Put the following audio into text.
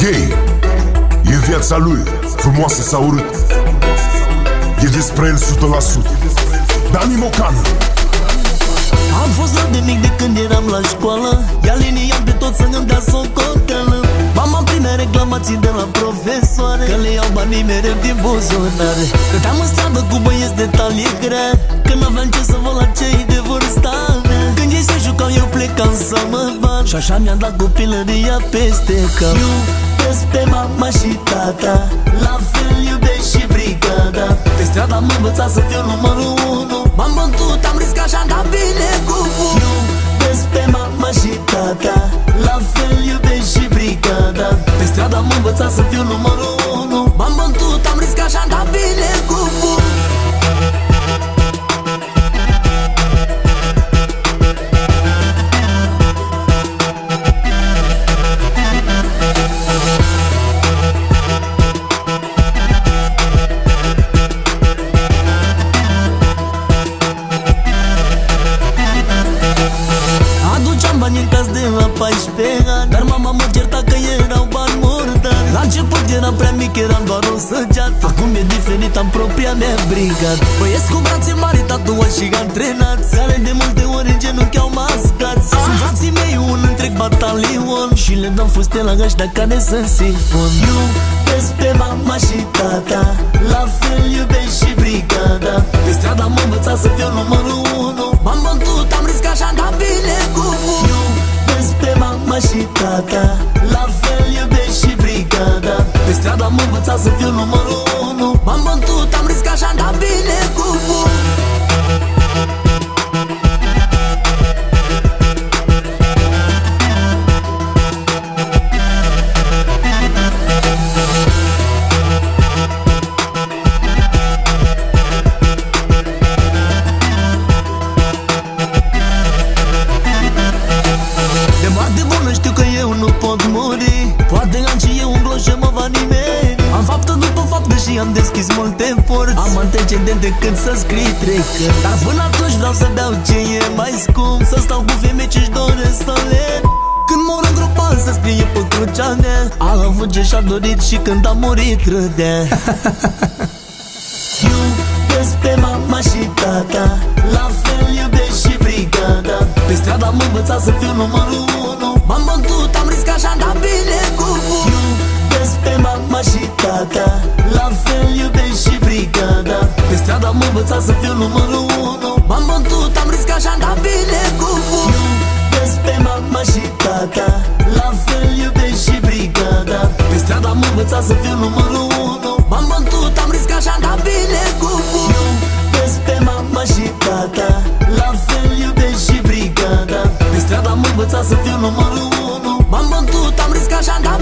Ei, e viața lui, frumoasă sau urât. E despre el 100%. Dani Mocanu. Am fost la de mic de când eram la școală, ea liniam pe toți să-mi dea socoteală. Mama primea reclamații de la profesoare, că le iau banii mereu din buzunare. Stăteam în stradă cu băieți de talie grea, că n-aveam ce să văd la cei de vârsta mea. Când ei se jucau eu plecam să mă bat, și așa mi-am dat copilăria peste cap. Iubesc pe mama și tata, la fel iubesc și brigada. Pe stradă am învățat să fiu numărul 1. M-am bătut, am riscat și-am dat bine cu bun. Iubesc pe mama și tata, la fel iubesc și brigada. Pe stradă am învățat să fiu numărul 1. M-am bătut, am riscat și-am dat bine cu bun. Bani în caz de la 14 ani, dar mama mă certa că erau bani murdari. La început eram prea mic, eram doar o săgeat. Acum e diferit, am propria mea brigad. Băieți cu brațe mari, tatuați și antrenați, care de multe ori în genunchi au mascați. Sunt frații mei un întreg batalion, și le dau fuste la ăștia care sunt sifon. Iubesc pe mama și tata, la fel iubesc și brigada. Pe stradă am învățat să fiu numărul 1. M-am bătut, am riscat și-am dat bine cu bun. Iubesc pe mama și tata, la fel iubesc și brigada. Pe stradă am învățat să fiu numărul 1. M-am bătut, am riscat și-am dat bine cu bun. Știu că eu nu pot muri, poate am și eu un gloș și mă va nimeni. Am faptă după faptă și am deschis multe porți, am antecedent decât să scrii 3 cărți. Dar până atunci vreau să beau ce e mai scump, să stau cu femei ce-și doresc să le. Când mor îngropat să scrie pe crucea mea, a avut ce și-a dorit și când a murit râdea. Iubesc pe mama și tata, la fel iubesc și brigada. Pe stradă am învățat să fiu numărul 1. M-am bătut, am riscat și-am dat bine cu bun. Iubesc pe mama și tata, la fel iubesc și brigada. Pe stradă am învățat să fiu numărul 1. M-am bătut, am riscat și-am dat bine cu bun. Iubesc pe mama și tata, la fel iubesc și brigada. Pe stradă am învățat să fiu numărul 1. M-am bătut, am riscat și-am dat bine cu bun. Iubesc pe mama și tata, la fel iubesc și brigada. Pe stradă am învățat să fiu numărul 1. M-am bătut, am riscat și-am dat